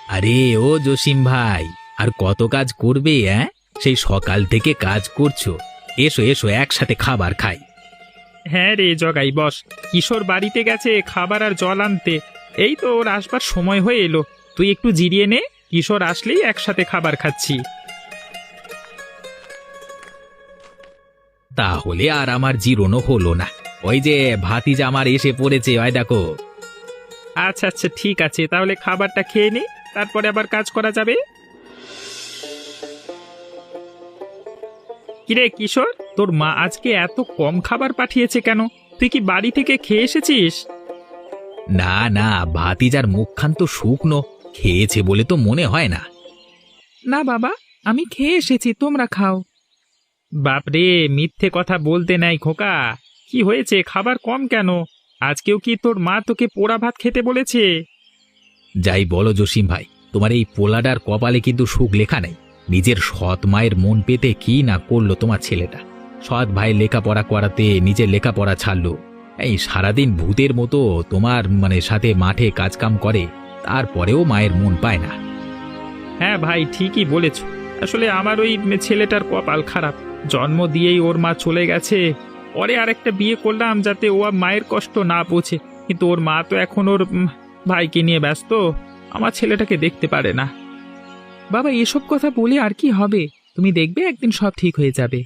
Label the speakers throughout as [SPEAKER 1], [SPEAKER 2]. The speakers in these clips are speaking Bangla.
[SPEAKER 1] আরে ও জসিম ভাই, আর কত কাজ করবে? সেই সকাল থেকে কাজ করছো। এসো এসো, একসাথে খাবার খাই।
[SPEAKER 2] হ্যাঁ রে জগাই, বস। কিশোর বাড়িতে গেছে খাবার আর জল আনতে। এই তো ওর আসবার সময় হয়ে এলো। তুই একটু জিরিয়ে নে, কিশোর আসলেই একসাথে খাবার খাচ্ছি।
[SPEAKER 1] তাহলে আর আমার জিরোনো হলো না। ওই যে ভাতিজা আমার এসে পড়েছে, ওই দেখো।
[SPEAKER 2] আচ্ছা আচ্ছা, ঠিক আছে, তাহলে খাবারটা খেয়ে নে, তারপরে আবার কাজ করা যাবে। কিরে কিশোর, তোর মা আজকে এত কম খাবার পাঠিয়েছে কেন? তুই কি বাড়ি থেকে খেয়ে এসেছিস?
[SPEAKER 1] না না, ভাতিজার মুখখান তো শুকনো, খেয়েছে বলে তো মনে হয় না।
[SPEAKER 2] না বাবা, আমি খেয়ে এসেছি, তোমরা খাও। বাপরে, মিথ্যে কথা বলতে নাই খোকা। কি হয়েছে, খাবার কম কেন? আজকেও কি তোর মা তোকে পোড়া ভাত খেতে বলেছে?
[SPEAKER 1] যাই বলো জসিম ভাই, তোমার এই পোলাডার কপালে কিন্তু সুখ লেখা নেই। নিজের সৎ মায়ের মন পেতে কি না করলো তোমার ছেলেটা। সৎ ভাই লেখাপড়া করাতে নিজের লেখাপড়া ছাড়লো। এই সারাদিন ভূতের মতো তোমার সাথে মাঠে কাজকাম করে, তারপরেও মায়ের মন পায় না।
[SPEAKER 2] হ্যাঁ ভাই, ঠিকই বলেছ। আসলে আমার ওই ছেলেটার কপাল খারাপ। জন্ম দিয়েই ওর মা চলে গেছে। পরে আরেকটা বিয়ে করলাম যাতে ও আর মায়ের কষ্ট না বোঝে, কিন্তু ওর মা তো এখন ওর ভাইকে নিয়ে ব্যস্ত। আমার ছেলেটাকে দেখতে পারে না। বাবা, এসব কথা বলে আর কি হবে? তুমি দেখবে একদিন সব ঠিক হয়ে যাবে।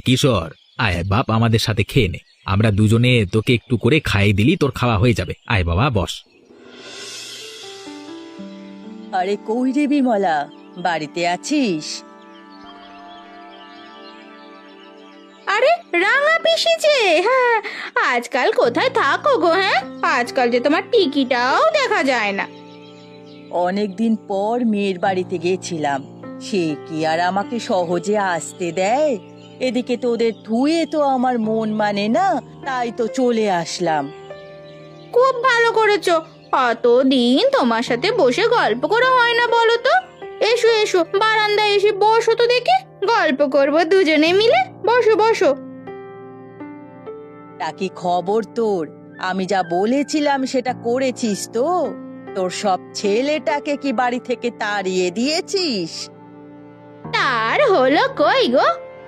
[SPEAKER 1] কিশোর, আয় বাপ, আমাদের সাথে খেয়ে নে। আমরা দুজনে তোকে একটু করে খাইয়ে দিলি তোর খাওয়া হয়ে যাবে। আয় বাবা, বস।
[SPEAKER 3] আরে কই রে বিমলা, বাড়িতে আছিস?
[SPEAKER 4] আরে রাঙা পিসি যে, হ্যাঁ, আজকাল কোথায় থাকো গো? হ্যাঁ, আজকাল যে তোমার টিকিটাও দেখা যায় না।
[SPEAKER 3] অনেকদিন পর মেয়ের বাড়িতে গেছিলাম, সে কি আর আমাকে সহজে আসতে দেয়? এদিকে তোদের ধুয়ে তো আমার মন মানে না, তাই তো চলে আসলাম।
[SPEAKER 4] খুব ভালো করেছো। অতদিন তোমার সাথে বসে গল্প করা হয় না, বলো তো? এসো এসো, বারান্দায় এসে বসো তো দেখি, গল্প করবো দুজনে মিলে। বসো বসো।
[SPEAKER 3] তা কি খবর তোর? আমি যা বলেছিলাম সেটা করেছিস তো? তোর সব ছেলেটাকে কি বাড়ি থেকে তাড়িয়ে দিয়েছিস?
[SPEAKER 4] তার হলো কই গো?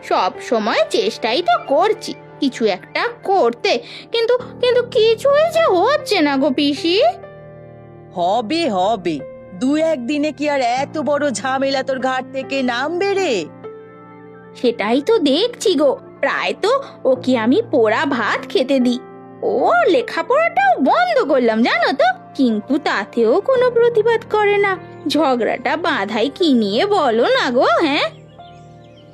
[SPEAKER 4] সব সময় চেষ্টাই তো করছি কিছু একটা করতে, কিন্তু কিন্তু কিছুই যে হচ্ছে না গো পিসি।
[SPEAKER 3] হবে হবে, দু একদিনে কি আর এত বড় ঝামেলা তোর ঘাট থেকে নামবে রে?
[SPEAKER 4] সেটাই তো দেখছি গো, প্রায় তো ওকে আমি পোড়া ভাত খেতে দিই। ও লেখাপড়াটাও বন্ধ করলাম জানো তো, কিন্তু তাতেও কোনো প্রতিবাদ করে না। ঝগড়াটা বাঁধাই কি নিয়ে বলো না গো? হ্যাঁ,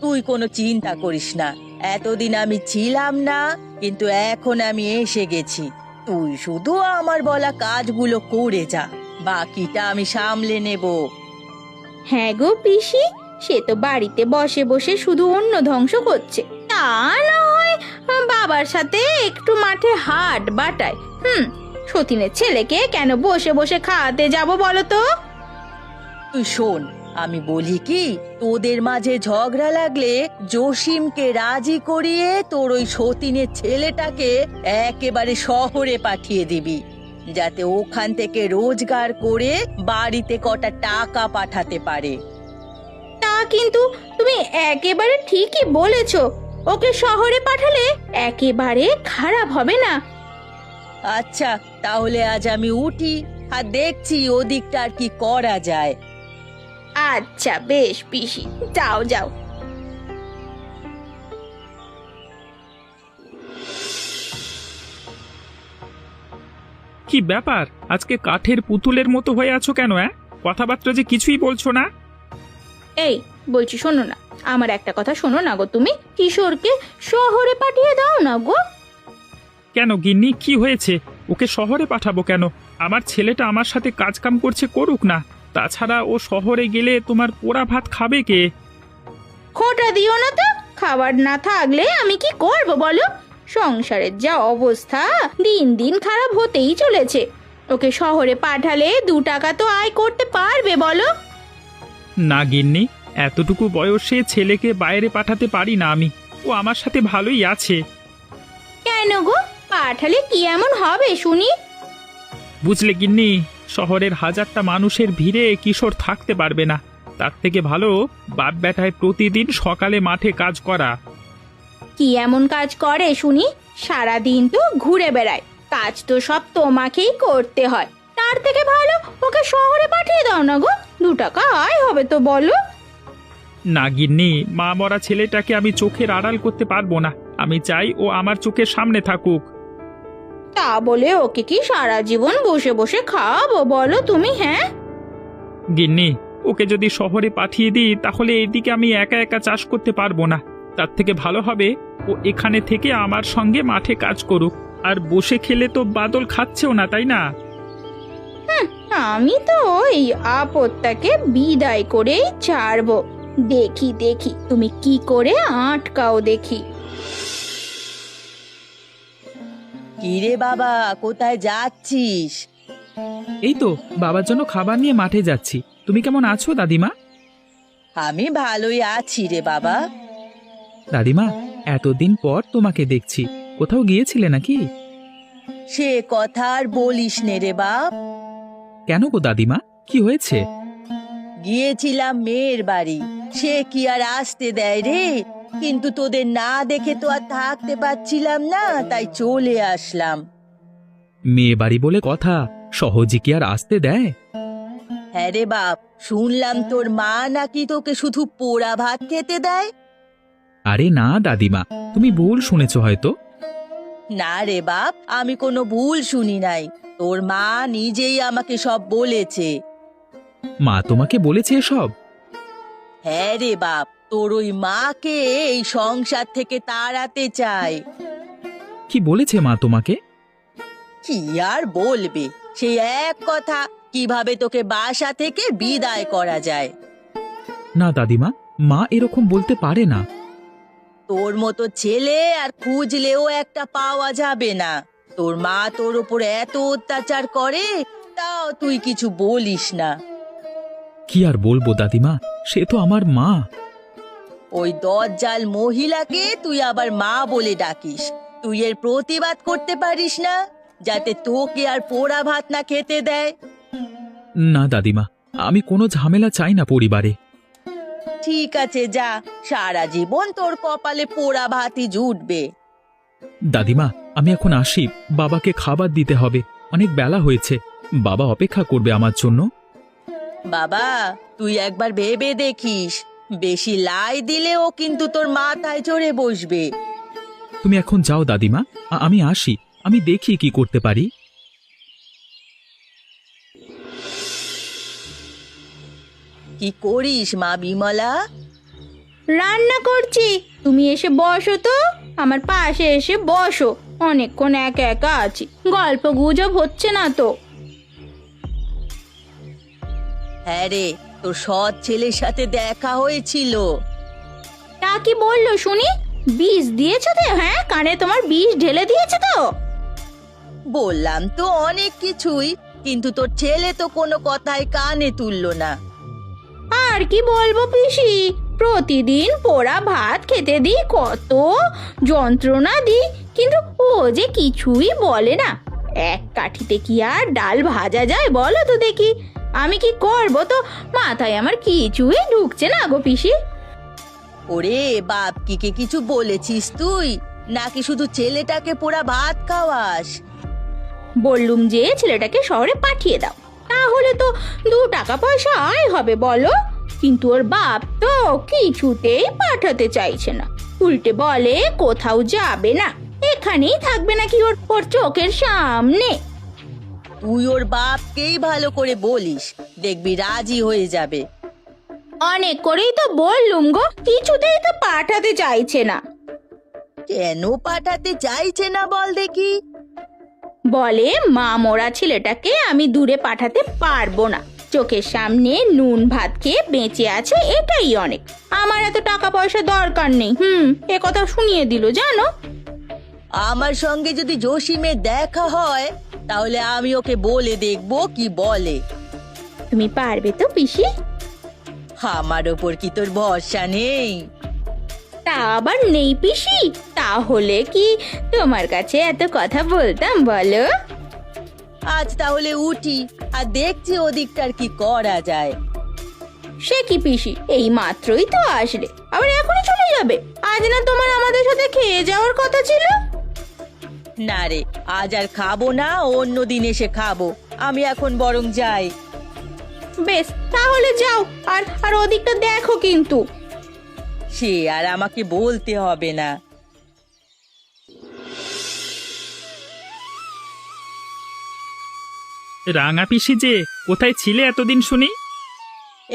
[SPEAKER 3] তুই কোনো চিন্তা করিস না, এতদিন আমি ছিলাম না, কিন্তু এখন আমি এসে গেছি। তুই শুধু আমার বলা কাজগুলো করে যা, বাকিটা আমি সামলে নেব।
[SPEAKER 4] হ্যাঁ গো পিসি, সে তো বাড়িতে বসে বসে শুধু অন্য ধ্বংস করছে। তা না হয় বাবার সাথে একটু মাঠে হাট বাটায়। সতীনের ছেলেকে কেন বসে বসে খাওয়াতে যাব বলো তো?
[SPEAKER 3] তুই শোন, আমি বলি কি, তোদের মাঝে ঝগড়া লাগলে জসিমকে রাজি করিয়ে তোর ওই সতীনের ছেলেটাকে একেবারে শহরে পাঠিয়ে দিবি, যাতে ওখান থেকে রোজগার করে বাড়িতে কটা টাকা পাঠাতে পারে।
[SPEAKER 4] তা কিন্তু তুমি একেবারে ঠিকই বলেছো। ওকে শহরে পাঠালে একেবারে খারাপ হবে না?
[SPEAKER 3] আচ্ছা, তাহলে আজ আমি উঠি, আর দেখছি ওদিকটা আর কি করা যায়।
[SPEAKER 4] আচ্ছা বেশ পিসি, যাও যাও।
[SPEAKER 2] কি ব্যাপার, আজকে কাঠের পুতুলের মতো হয়ে আছো কেন? কথাবার্তা যে কিছুই বলছো না।
[SPEAKER 4] এই বলছি, শোনো না, আমার একটা কথা শোনো না গো। তুমি কিশোরকে শহরে পাঠিয়ে দাও না গো।
[SPEAKER 2] কেন গিন্নি, কি হয়েছে? ওকে শহরে পাঠাবো কেন? আমার ছেলেটা আমার সাথে কাজ কাম করছে, করুক না। তাছাড়া ও শহরে গেলে তোমার পোড়া ভাত খাবে কে?
[SPEAKER 4] খোঁটা দিও না তো। খাবার না থাকলে আমি কি করব বলো? সংসারের যা অবস্থা, দিন দিন খারাপ হতেই চলেছে। ওকে শহরে পাঠালে 2 টাকা তো আয় করতে পারবে বলো?
[SPEAKER 2] না গিন্নি, এতটুকু বয়সে ছেলেকে বাইরে পাঠাতে পারি না আমি। ও আমার সাথে ভালোই আছে।
[SPEAKER 4] কেন গো, পাঠালে কি এমন হবে শুনি?
[SPEAKER 2] বুঝলে গিন্নি, শহরের হাজারটা মানুষের ভিড়ে কিশোর থাকতে পারবে না। তার থেকে ভালো বাপ বেটায় প্রতিদিন সকালে মাঠে কাজ করা।
[SPEAKER 4] কি এমন কাজ করে শুনি? সারাদিন তো ঘুরে বেড়ায়, কাজ তো সব তোমাকেই করতে হয়। তার থেকে ভালো ওকে শহরে পাঠিয়ে দাও না গো, 2 টাকা আয় হবে তো বলো।
[SPEAKER 2] না গিন্নি, মা মরা ছেলেটাকে আমি চোখের আড়াল করতে পারবো না। আমি চাই ও আমার চোখের সামনে থাকুক।
[SPEAKER 4] তা বলে ওকে কি সারা জীবন বসে বসে খাওয়াবো বলো তুমি? হ্যাঁ
[SPEAKER 2] গিন্নি, ওকে যদি শহরে পাঠিয়ে দিই তাহলে এইদিকে আমি একা একা চাষ করতে পারবো না। তার থেকে ভালো হবে ও এখানে থেকে আমার সঙ্গে মাঠে কাজ করুক। আর বসে খেলে তো বাদল খাচ্ছেও না, তাই না?
[SPEAKER 4] আমি তো এই আপদটাকে বিদায় করেই ছাড়বো। দেখি দেখি তুমি কি করে আটকাও দেখি।
[SPEAKER 3] কিরে বাবা, কোথায় যাচ্ছিস?
[SPEAKER 2] এই তো বাবার জন্য খাবার নিয়ে মাঠে যাচ্ছি। তুমি কেমন আছো দাদিমা?
[SPEAKER 3] আমি ভালোই আছি রে বাবা।
[SPEAKER 2] দাদিমা, এতদিন পর তোমাকে দেখছি, কোথাও গিয়েছিলে নাকি?
[SPEAKER 3] সে কথা আর বলিস নে রে বাপ।
[SPEAKER 2] কেন গো দাদিমা, কি হয়েছে?
[SPEAKER 3] গিয়েছিলাম মেয়ের বাড়ি, সে কি আর আসতে দেয় রে? কিন্তু তোদের না দেখে তো আর থাকতে পারছিলাম না, তাই চলে আসলাম।
[SPEAKER 2] মেয়ে বাড়ি বলে কথা, সহজে কি আর আসতে দেয়?
[SPEAKER 3] হ্যাঁ রে বাপ, শুনলাম তোর মা নাকি তোকে শুধু পোড়া ভাত খেতে দেয়।
[SPEAKER 2] আরে না দাদিমা, তুমি ভুল শুনেছ হয়তো।
[SPEAKER 3] না রে বাপ, আমি কোনো ভুল শুনি নাই। তোর মা নিজেই আমাকে সব বলেছে।
[SPEAKER 2] মা তোমাকে বলেছে এসব?
[SPEAKER 3] হ্যাঁ রে বাপ, তোর ওই মাকে এই সংসার থেকে তাড়াতে চায়।
[SPEAKER 2] কি বলেছে মা তোমাকে?
[SPEAKER 3] কি আর বলবে, সেই এক কথা, কিভাবে তোকে বাসা থেকে বিদায় করা যায়।
[SPEAKER 2] না দাদিমা, মা এরকম বলতে পারে না।
[SPEAKER 3] তোর মতো ছেলে আর খুঁজলেও একটা পাওয়া যাবে না। তোর মা তোর উপর এত অত্যাচার করে, তাও তুই কিছু বলিস না।
[SPEAKER 2] কি আর বলবো দাদিমা, সে তো আমার মা।
[SPEAKER 3] ওই দজ্জাল মহিলাকে তুই আবার মা বলে ডাকিস? তুই এর প্রতিবাদ করতে পারিস না, যাতে তোকে আর পোড়া ভাত না খেতে দেয়?
[SPEAKER 2] না দাদিমা, আমি কোনো ঝামেলা চাই না পরিবারে।
[SPEAKER 3] ঠিক আছে, যা, সারা জীবন তোর কপালে পোড়া ভাতই জুটবে।
[SPEAKER 2] দাদিমা, আমি এখন আসি, বাবাকে খাবার দিতে হবে, অনেক বেলা হয়েছে, বাবা অপেক্ষা করবে আমার জন্য।
[SPEAKER 3] বাবা, তুই একবার ভেবে দেখিস, বেশি লাই দিলেও কিন্তু তোর মাথায় চড়ে বসবে।
[SPEAKER 2] তুমি এখন যাও দাদিমা, আমি আসি, আমি দেখি কি করতে পারি।
[SPEAKER 3] কি করিস মা বিমলা?
[SPEAKER 4] রান্না করছি, তুমি এসে বসো তো, আমার পাশে এসে বসো। অনেকক্ষণ একা একা আছি, গল্প গুজব হচ্ছে না তো।
[SPEAKER 3] হ্যাঁ রে, তোর সৎ ছেলের সাথে দেখা হয়েছিল।
[SPEAKER 4] তা কি বললো শুনি? বিষ দিয়েছো তো? হ্যাঁ, কানে তোমার বিষ ঢেলে দিয়েছে তো?
[SPEAKER 3] বললাম তো অনেক কিছুই, কিন্তু তোর ছেলে তো কোনো কথাই কানে তুললো না।
[SPEAKER 4] আর কি বলবো পিসি, প্রতিদিন পোড়া ভাত খেতে দিই, কত যন্ত্রণা দিই, কিন্তু ও যে কিছুই বলে না। এক কাঠিতে কি আর ডাল ভাজা যায় বলো তো দেখি? আমি কি করব, তো মাথায় আমার কিছুই ঢুকছে না গো পিসি।
[SPEAKER 3] ওরে বাপ, কি কিছু বলেছিস তুই, নাকি শুধু ছেলেটাকে পোড়া ভাত খাওয়াস?
[SPEAKER 4] বললুম যে ছেলেটাকে শহরে পাঠিয়ে দাও, তাহলে তো 2 টাকা পয়সা আয় হবে বলো। কিন্তু ওর বাপ তো কিছুতেই পাঠাতে চাইছে না, উল্টে বলে কোথাও যাবে না, এখানেই থাকবে নাকি ওর ওর চোখের সামনে।
[SPEAKER 3] তুই ওর বাপকেই ভালো করে বলিস, দেখবি রাজি হয়ে যাবে।
[SPEAKER 4] অনেক করেই তো বললুম গো, কিছুতেই তো পাঠাতে চাইছে না।
[SPEAKER 3] কেন পাঠাতে চাইছে না বল দেখি?
[SPEAKER 4] বলে মা মরা ছেলেটাকে আমি দূরে পাঠাতে পারবো না, চোখের সামনে নুন ভাত খেয়ে বেঁচে আছে, এটাই অনেক, আমার এত টাকা পয়সা দরকার নেই। এ কথা শুনিয়ে দিল জানো।
[SPEAKER 3] আমার সঙ্গে যদি জসিমের দেখা হয়, তাহলে আমি ওকে বলে দেখবো কি বলে।
[SPEAKER 4] তুমি পারবে তো পিসি?
[SPEAKER 3] আমার ওপর কি তোর ভরসা নেই?
[SPEAKER 4] তা আবার নেই পিসি, তাহলে কি তোমার কাছে এত কথা বলতাম বলো?
[SPEAKER 3] আজ তাহলে উঠি আর দেখছি ওদিকটার কি করা যায়।
[SPEAKER 4] সে কি পিসি, এই মাত্রই তো আসলে, আবার এখনই চলে যাবে? আজ না তোমার আমাদের সাথে খেয়ে যাওয়ার কথা ছিল?
[SPEAKER 3] না রে, আজ আর খাবো না, অন্য দিন এসে খাবো। আমি এখন বরং যাই।
[SPEAKER 4] বেশ, তাহলে যাও, আর আর ওদিকটা দেখো কিন্তু।
[SPEAKER 3] সে আর আমাকে বলতে হবে না।
[SPEAKER 2] রাঙা পিসি যে, কোথায় ছিলে এতদিন শুনি?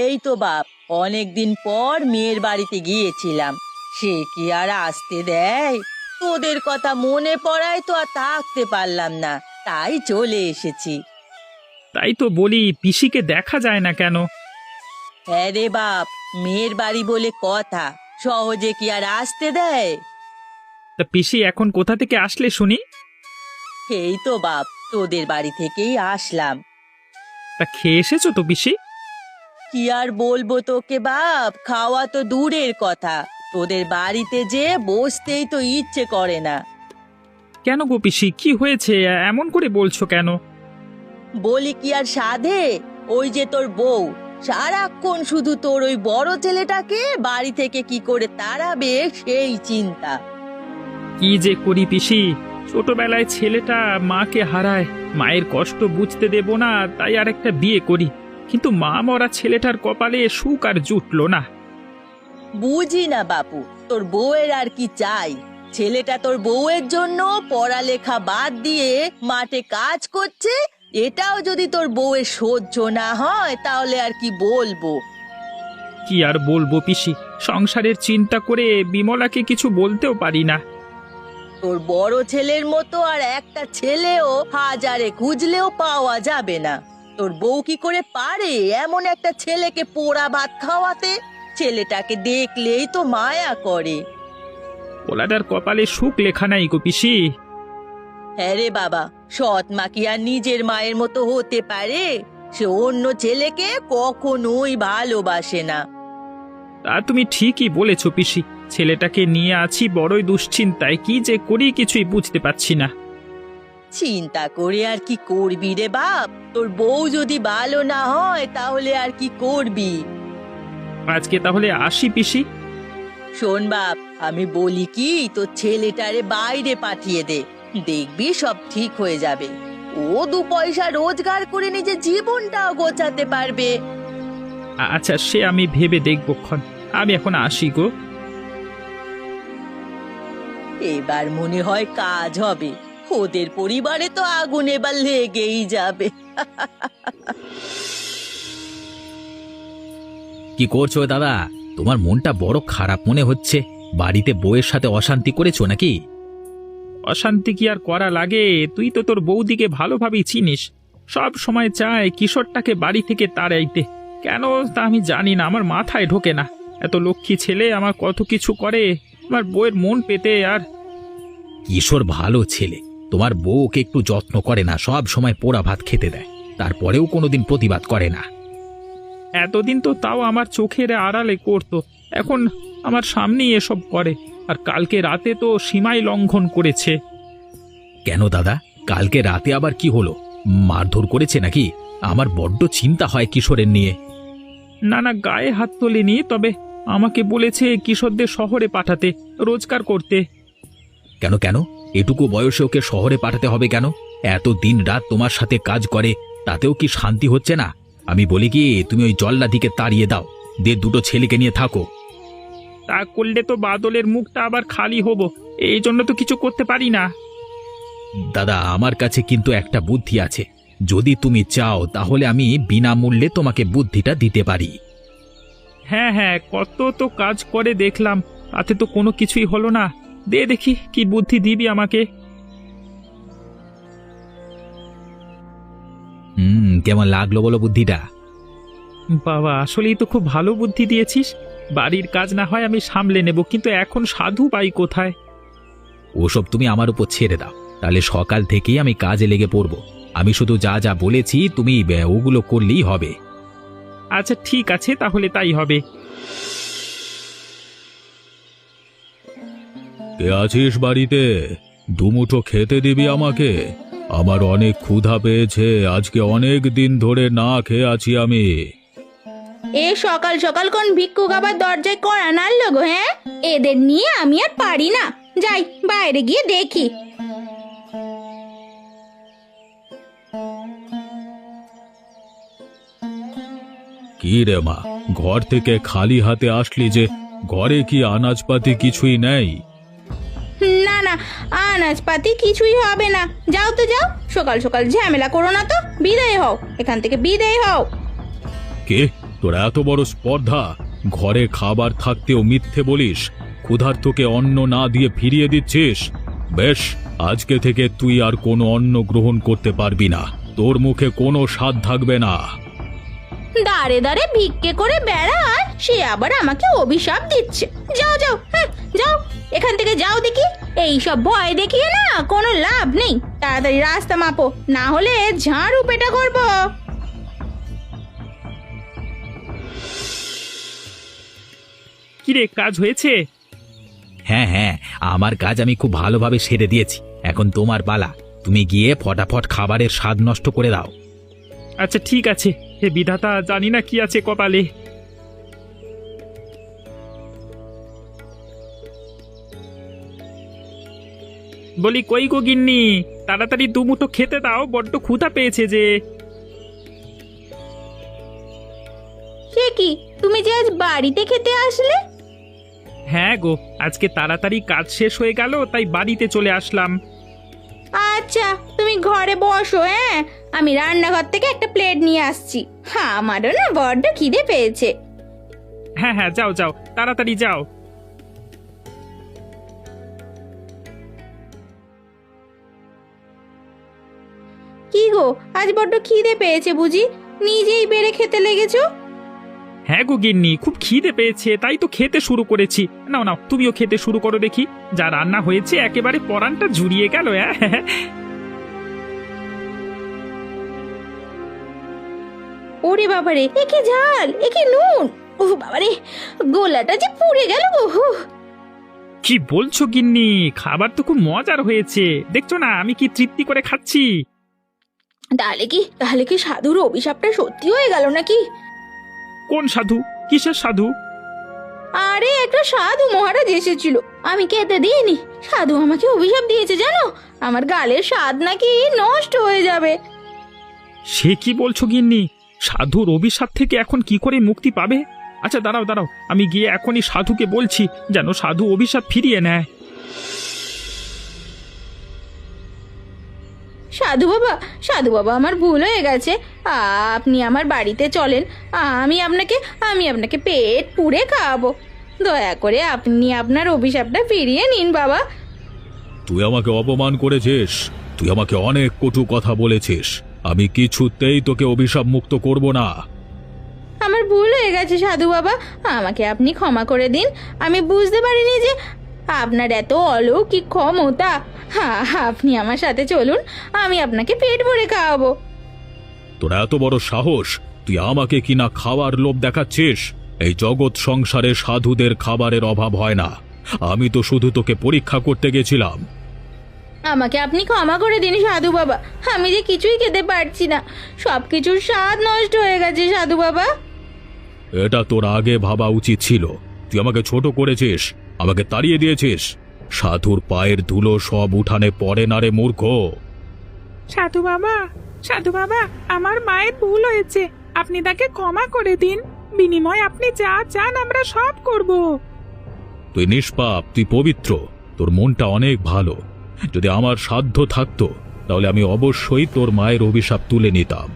[SPEAKER 3] এই তো বাপ, অনেকদিন পর মেয়ের বাড়িতে গিয়েছিলাম। সে কি আর আসতে দেয়? তোদের কথা মনে পড়ায় তো আর থাকতে পারলাম না, তাই চলে এসেছি।
[SPEAKER 2] তাই তো বলি, পিসিকে দেখা যায় না কেন?
[SPEAKER 3] হ্যাঁ রে বাপ, মেয়ের বাড়ি বলে কথা, সহজে কি আর আসতে দেয়?
[SPEAKER 2] তা পিসি এখন কোথা থেকে আসলে শুনি?
[SPEAKER 3] এই তো বাপ, তোদের বাড়ি থেকেই আসলাম।
[SPEAKER 2] তা খেয়ে এসেছো তো পিসি?
[SPEAKER 3] কি আর বলবো তোকে বাপ, খাওয়া তো দূরের কথা, তোদের বাড়িতে যে বসতেই তো ইচ্ছে করে না।
[SPEAKER 2] কেন গো পিসি, কি হয়েছে? এমন করে বলছো কেন?
[SPEAKER 3] বলি কি আর সাধে, ওই যে তোর বউ সারাক্ষণ শুধু তোর ওই বড় ছেলেটাকে বাড়ি থেকে কি করে তাড়াবে সেই চিন্তা।
[SPEAKER 2] কি যে করি পিসি, ছোটবেলায় ছেলেটা মাকে হারায়, মায়ের কষ্ট বুঝতে দেব না, তাই আর একটা বিয়ে করি। কিন্তু মা মরা ছেলেটার কপালে সুখ আর জুটলো না।
[SPEAKER 3] বুঝি না বাপু, তোর বউয়ের আর কি চাই? ছেলেটা তোর বউয়ের জন্য পড়ালেখা বাদ দিয়ে মাঠে কাজ করছে, এটাও যদি তোর বউয়ের সহ্য না হয় তাহলে আর কি বলবো?
[SPEAKER 2] কি আর বলবো পিসি, সংসারের চিন্তা করে বিমলাকে কিছু বলতেও পারি না।
[SPEAKER 3] তোর বড় ছেলের মতো আর একটা ছেলেও হাজারে খুঁজলেও পাওয়া যাবে না। তোর বউ কি করে পারে এমন একটা ছেলেকে পোড়া ভাত খাওয়াতে? ছেলেটাকে দেখলেই তো মায়া করে।
[SPEAKER 2] ওলাটার কপালে সুখ লেখা নাই গো পিসি।
[SPEAKER 3] হ্যাঁ রে বাবা, সৎ মা কি আর নিজের মায়ের মতো হতে পারে? সে অন্য ছেলেকে কখনোই ভালোবাসে না।
[SPEAKER 2] তা তুমি ঠিকই বলেছো পিসি, ছেলেটাকে নিয়ে আছি বড়ই দুশ্চিন্তায়, কি যে করি কিছুই বুঝতে পারছি না।
[SPEAKER 3] চিন্তা করে আর কি করবি রে বাপ? তোর বউ যদি ভালো না হয় তাহলে আর কি করবি?
[SPEAKER 2] আজকে তাহলে আসি পিসি।
[SPEAKER 3] শোন বাপ, আমি বলি কি, তোর ছেলেটারে বাইরে পাঠিয়ে দে, দেখবি সব ঠিক হয়ে যাবে। ও দু পয়সা রোজগার করে নিজের জীবনটাও গোছাতে পারবে।
[SPEAKER 2] আচ্ছা, সে আমি ভেবে দেখব ক্ষণ। আমি এখন আসি গো।
[SPEAKER 3] এবার মনে হয় কাজ হবে। ওদের পরিবারে তো আগুন এবার লেগেই যাবে।
[SPEAKER 1] কি করছো দাদা? তোমার মনটা বড় খারাপ মনে হচ্ছে। বাড়িতে বউয়ের সাথে অশান্তি করেছো নাকি?
[SPEAKER 2] অশান্তি কি আর করা লাগে? তুই তো তোর বৌদিকে ভালোভাবেই চিনিস, সব সময় চায় কিশোরটাকে বাড়ি থেকে তাড়াইতে। কেন তা আমি জানি না, আমার মাথায় ঢোকে না। এত লক্ষ্মী ছেলে আমার কত কিছু করে, আমার বউয়ের মন পেতে আর।
[SPEAKER 1] কিশোর ভালো ছেলে, তোমার বউ ওকে একটু যত্ন করে না, সব সময় পোড়া ভাত খেতে দেয়, তারপরেও কোনোদিন প্রতিবাদ করে না।
[SPEAKER 2] এতদিন তো তাও আমার চোখের আড়ালে করতো, এখন আমার সামনেই এসব করে। আর কালকে রাতে তো সীমাই লঙ্ঘন করেছে।
[SPEAKER 1] কেন দাদা, কালকে রাতে আবার কি হলো? মারধর করেছে নাকি? আমার বড্ড চিন্তা হয় কিশোরের নিয়ে।
[SPEAKER 2] না না, গায়ে হাত তোলেনি, তবে আমাকে বলেছে কিশোরদের শহরে পাঠাতে, রোজগার করতে।
[SPEAKER 1] কেন কেন, এটুকু বয়সে ওকে শহরে পাঠাতে হবে কেন? এত দিন রাত তোমার সাথে কাজ করে, তাতেও কি শান্তি হচ্ছে না? আমি বলি কি, তুমি ওই জল্লাদিকে তাড়িয়ে দাও, দিয়ে দুটো ছেলেকে নিয়ে থাকো।
[SPEAKER 2] তা করলে তো বাদলের মুখটা আবার খালি হব, এই জন্য তো কিছু করতে পারি না।
[SPEAKER 1] দাদা, আমার কাছে কিন্তু একটা বুদ্ধি আছে, যদি তুমি চাও তাহলে আমি বিনামূল্যে তোমাকে বুদ্ধিটা দিতে পারি।
[SPEAKER 2] হ্যাঁ হ্যাঁ, কত তো কাজ করে দেখলাম, তাতে তো কোনো কিছুই হলো না। দে দেখি কি বুদ্ধি দিবি আমাকে।
[SPEAKER 1] কেমন লাগলো বলো বুদ্ধিটা?
[SPEAKER 2] বাবা, আসলেই তো খুব ভালো বুদ্ধি দিয়েছিস। বাড়ির কাজ না হয় আমি সামলে নেব, কিন্তু এখন সাধু পাই কোথায়?
[SPEAKER 1] ওসব তুমি আমার উপর ছেড়ে দাও, তাহলে সকাল থেকেই আমি কাজে লেগে পড়ব। আমি শুধু যা যা বলেছি তুমি ওগুলো করলেই হবে।
[SPEAKER 2] আচ্ছা ঠিক আছে, তাহলে তাই হবে।
[SPEAKER 1] কে আছিস বাড়িতে? দুমুঠো খেতে দিবি আমাকে। আমার অনেক ক্ষুধা পেয়েছে, আজকে অনেক দিন ধরে না খেয়ে আছি আমি।
[SPEAKER 4] এ সকাল সকাল কোন ভিক্ষুক আবার দরজায় কড়া নাড়লো গো? হ্যাঁ, এদের নিয়ে আমি আর পারি না, যাই বাইরে গিয়ে দেখি।
[SPEAKER 1] কি রে মা, ঘর থেকে খালি হাতে আসলি যে, ঘরে কি আনাজপাতি কিছুই নেই?
[SPEAKER 4] না না, আনাজপাতি কিছুই হবে না, যাও তো যাও, সকাল সকাল ঝামেলা করো না তো, বিদায় হও এখান থেকে, বিদায় হও।
[SPEAKER 1] কে তোর এত বড় স্পর্ধা? ঘরে খাবার থাকতেও মিথ্যে বলিস, ক্ষুধার্তকে অন্ন না দিয়ে ফিরিয়ে দিচ্ছিস। বেশ, আজকে থেকে তুই আর কোনো অন্ন গ্রহণ করতে পারবি না, তোর মুখে কোনো স্বাদ থাকবে না।
[SPEAKER 4] দাঁড়ে দাঁড়ে ভিক্ষে করে বেড়ায়, সে আবার আমাকে অভিশাপ দিচ্ছে। যাও যাও, হ্যাঁ যাও এখান থেকে, যাও দেখি। এইসব ভয় দেখিয়ে না কোনো লাভ নেই, তাড়াতাড়ি রাস্তা মাপো, না হলে ঝাড়ু পেটা করবো।
[SPEAKER 2] কিরে, কাজ হয়েছে?
[SPEAKER 1] হ্যাঁ হ্যাঁ, আমার কাজ আমি খুব ভালোভাবে সেরে দিয়েছি, এখন তোমার পালা, তুমি গিয়ে ফটাফট খাবারের স্বাদ নষ্ট করে দাও।
[SPEAKER 2] আচ্ছা ঠিক আছে, হে বিধাতা, জানি না কি আছে কপালে। বলি কই গো গিন্নি, তাড়াতাড়ি দুমুঠো খেতে দাও, বড্ড ক্ষুধা পেয়েছে যে।
[SPEAKER 4] সে কি, তুমি যে আজ বাড়িতে খেতে আসলে?
[SPEAKER 2] হ্যাঁ গো, আজকে তাড়াতাড়ি কাজ শেষ হয়ে গেল, তাই বাড়িতে চলে আসলাম।
[SPEAKER 4] আচ্ছা তুমি ঘরে বসো, হ্যাঁ আমি রান্নাঘর থেকে একটা প্লেট নিয়ে আসছি। হ্যাঁ, আমারও না বড্ড খিদে পেয়েছে।
[SPEAKER 2] হ্যাঁ হ্যাঁ, যাও যাও, তাড়াতাড়ি যাও।
[SPEAKER 4] কি গো, আজ বড্ড খিদে পেয়েছে বুঝি, নিজেই বেড়ে খেতে লেগেছো?
[SPEAKER 2] হ্যাঁ গো গিন্নি, খুব খিদে পেয়েছে, তাই তো খেতে শুরু করেছি। নাও নাও, তুমিও খেতে শুরু করো দেখি, যা রান্না হয়েছে একেবারে পরানটা জুড়িয়ে গেল। হ্যাঁ
[SPEAKER 4] ওরে বাবারে, এ কি ঝাল, এ কি নুন, ও বাবারে, গোলাটা যে পুড়ে গেল গো।
[SPEAKER 2] কি বলছো গিন্নি, খাবার তো খুব মজার হয়েছে, দেখছো না আমি কি তৃপ্তি করে খাচ্ছি।
[SPEAKER 4] তাহলে কি সাধুর অভিশাপটা সত্যি হয়ে গেল নাকি?
[SPEAKER 2] কোন সাধু? কিসের সাধু?
[SPEAKER 4] আরে একটা সাধু মহারাজ এসেছিল, আমি খেতে দিইনি, সাধু আমাকে অভিশাপ দিয়েছে জানো, আমার গালের স্বাদ নাকি নষ্ট হয়ে যাবে।
[SPEAKER 2] সে কি বলছো গিন্নি, সাধুর অভিশাপ থেকে এখন কি করে মুক্তি পাবে? আচ্ছা দাঁড়াও দাঁড়াও, আমি গিয়ে এখনই সাধুকে বলছি, যেন সাধু অভিশাপ ফিরিয়ে নেয়।
[SPEAKER 4] সাধু বাবা আমার ভুল হয়ে গেছে, আপনি আমার বাড়িতে চলেন, আমি আপনাকে পেট পুড়ে খাওয়াবো, দয়া করে আপনি আপনার অভিশাপটা ফিরিয়ে নিন বাবা।
[SPEAKER 1] তুই আমাকে অপমান করেছিস, তুই আমাকে অনেক কটু কথা বলেছিস, আমি কিছুতেই তোকে অভিশাপ মুক্ত করব না।
[SPEAKER 4] আমার ভুল হয়ে গেছে সাধু বাবা, আমাকে আপনি ক্ষমা করে দিন, আমি বুঝতে পারিনি যে আপনার এত অলৌকিক ক্ষমতা। আপনি আমার সাথে চলুন, আমি আপনাকে পেট ভরে খাওয়াবো।
[SPEAKER 1] তোর এত বড় সাহস, তুই আমাকে কিনা খাওয়ার লোভ দেখাচ্ছিস? এই জগৎ সংসারে সাধুদের খাবারের অভাব হয় না, আমি তো শুধু তোকে পরীক্ষা করতে গেছিলাম।
[SPEAKER 4] আমাকে আপনি ক্ষমা করে দিন সাধু বাবা, আমি যে কিছুই খেতে পারছি না, সবকিছুর স্বাদ নষ্ট হয়ে গেছে সাধু বাবা।
[SPEAKER 1] এটা তোর আগে ভাবা উচিত ছিল, তুই আমাকে ছোট করেছিস, আমাকে তাড়িয়ে দিয়েছিস। সাধুর পায়ের ধুলো সব উঠানে পড়ে না রে মূর্খ।
[SPEAKER 5] সাধু বাবা, আমার মায়ের ভুল হয়েছে, আপনি তাকে ক্ষমা করে দিন, বিনিময়ে আপনি যা চান আমরা সব করব।
[SPEAKER 1] তুই নিষ্পাপ, তুই পবিত্র, তোর মনটা অনেক ভালো, যদি আমার সাধ্য থাকতো তাহলে আমি অবশ্যই তোর মায়ের অভিশাপ তুলে নিতাম।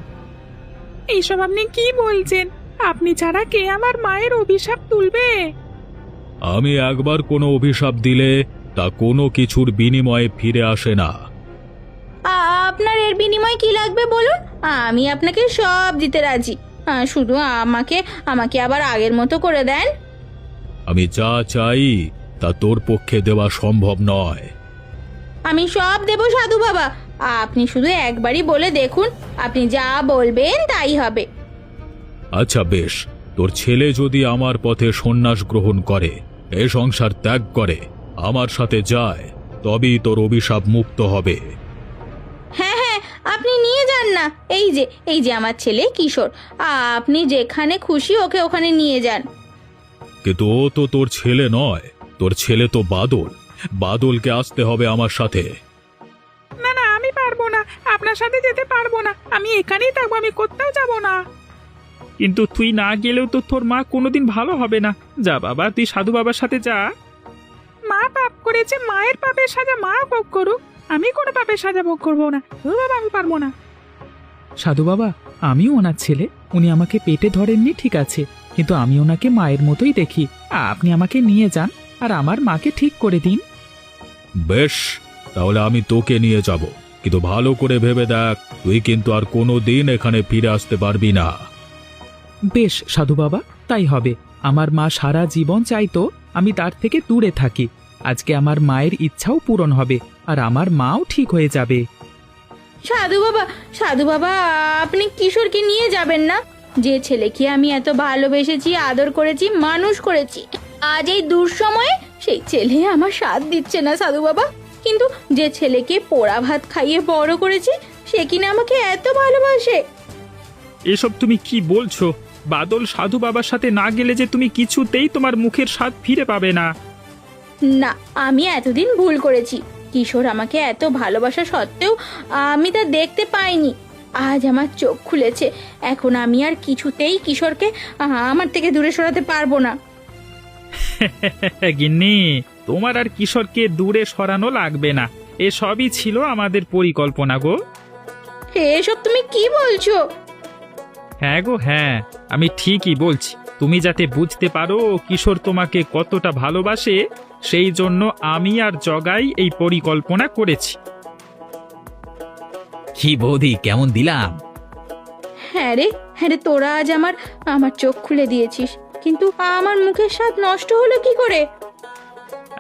[SPEAKER 5] এইসব আপনি কি বলছেন? আপনি ছাড়া কে আমার মায়ের অভিশাপ তুলবে?
[SPEAKER 1] আমি একবার কোনো অভিশাপ দিলে তা কোনো কিছুর বিনিময়ে ফিরে আসে না।
[SPEAKER 4] আপনার এর বিনিময় কি লাগবে বলুন, আমি আপনাকে সব দিতে রাজি, শুধু আমাকে আবার আগের মতো করে দেন।
[SPEAKER 1] আমি যা চাই তা তোর পক্ষে দেওয়া সম্ভব নয়।
[SPEAKER 4] আমি সব দেব সাধু বাবা, আপনি শুধু একবারই বলে দেখুন, আপনি যা বলবেন তাই হবে।
[SPEAKER 1] আচ্ছা বেশ, তোর ছেলে যদি আমার পথে সন্ন্যাস গ্রহণ করে, এ সংসার ত্যাগ করে, আমার সাথে যায়, তবেই তোর অভিশাপ মুক্ত হবে।
[SPEAKER 4] হ্যাঁ, না, এই যে আমার ছেলে কিশোর, আপনি যেখানে খুশি ওকে ওখানে নিয়ে যান।
[SPEAKER 1] কিন্তু ও তো তোর ছেলে নয়, তোর ছেলে তো বাদল। বাদলকে আসতে হবে আমার সাথে।
[SPEAKER 5] না না, আমি পারবো না, আপনার সাথে যেতে পারবো না, আমি এখানেই থাকবো, আমি কোথাও যাব না।
[SPEAKER 2] কিন্তু তুই না গেলেও তো তোর মা কোনোদিন ভালো হবে না। যা বাবা, তুই সাধু বাবার সাথে যা।
[SPEAKER 5] মা পাপ করেছে, মায়ের পাপের সাজা মা ভোগ করুক, আমি কোনো পাপের সাজা ভোগ করবো না। ও বাবা, আমি পারবো না।
[SPEAKER 6] সাধু বাবা, আমিও ওনার ছেলে। উনি আমাকে পেটে ধরেননি ঠিক আছে, কিন্তু আমি ওনাকে মায়ের মতোই দেখি। আপনি আমাকে নিয়ে যান আর আমার মাকে ঠিক করে দিন।
[SPEAKER 1] বেশ, তাহলে আমি তোকে নিয়ে যাব, কিন্তু ভালো করে ভেবে দেখ, তুই কিন্তু আর কোনো দিন এখানে ফিরে আসতে পারবি না।
[SPEAKER 6] বেশ সাধু বাবা, তাই হবে। আমার মা সারা জীবন চাইতো আমি তার থেকে দূরে থাকি। আজকে আমার মায়ের ইচ্ছাও পূরণ হবে আর আমার মাও ঠিক হয়ে যাবে।
[SPEAKER 4] সাধু বাবা, আপনি কিশোরকে নিয়ে যাবেন না? যে ছেলেকে আমি এত ভালোবেসেছি, আদর করেছি, মানুষ করেছি, আজ এই দুঃসময়ে সেই ছেলে আমার সাথ দিচ্ছে না সাধু বাবা। কিন্তু যে ছেলেকে পোড়া ভাত খাইয়ে বড় করেছি, সে কিনা আমাকে এত ভালোবাসে।
[SPEAKER 2] এসব তুমি কি বলছো? বাদল সাধু বাবার সাথে না গেলে যে তুমি কিছুতেই তোমার মুখের স্বাদ ফিরে পাবে না।
[SPEAKER 4] না, আমি এতদিন ভুল করেছি। কিশোর আমাকে এত ভালোবাসা সত্ত্বেও আমি তা দেখতে পাইনি। আজ আমার চোখ খুলেছে। এখন আমি আর কিছুতেই কিশোরকে আমার থেকে দূরে সরাতে পারবো না।
[SPEAKER 2] গিন্নি, তোমার আর কিশোরকে দূরে সরানো লাগবে না। এসবই ছিল আমাদের পরিকল্পনা গো।
[SPEAKER 4] এসব তুমি কি বলছো?
[SPEAKER 2] হ্যাঁ গো হ্যাঁ, আমি ঠিকই বলছি। তুমি যাতে বুঝতে পারো কিশোর তোমাকে কতটা ভালোবাসে, সেই জন্য আমি আর জগাই এই পরিকল্পনা করেছি।
[SPEAKER 1] কি বৌদি, কেমন দিলাম?
[SPEAKER 4] হ্যাঁ রে, তোরা আজ আমার চোখ খুলে দিয়েছিস, কিন্তু আমার মুখের স্বাদ নষ্ট হলো কি করে?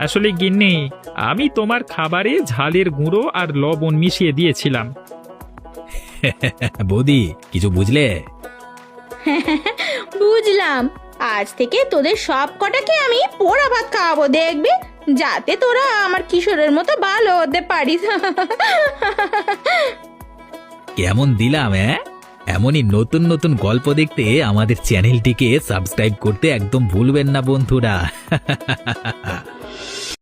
[SPEAKER 2] আসলে গিন্নি, আমি তোমার খাবারে ঝালের গুঁড়ো আর লবণ মিশিয়ে দিয়েছিলাম।
[SPEAKER 1] বৌদি, কিছু বুঝলে?
[SPEAKER 4] বুঝলাম। আজ থেকে তোদের সব কটাকে আমি পোড়া ভাত খাওয়াবো, দেখবি, যাতে তোরা আমার কিশোরের মতো ভালো হতে পারিস।
[SPEAKER 1] কেমন দিলাম? এমনই নতুন নতুন গল্প দেখতে আমাদের চ্যানেলটিকে সাবস্ক্রাইব করতে একদম ভুলবেন না বন্ধুরা।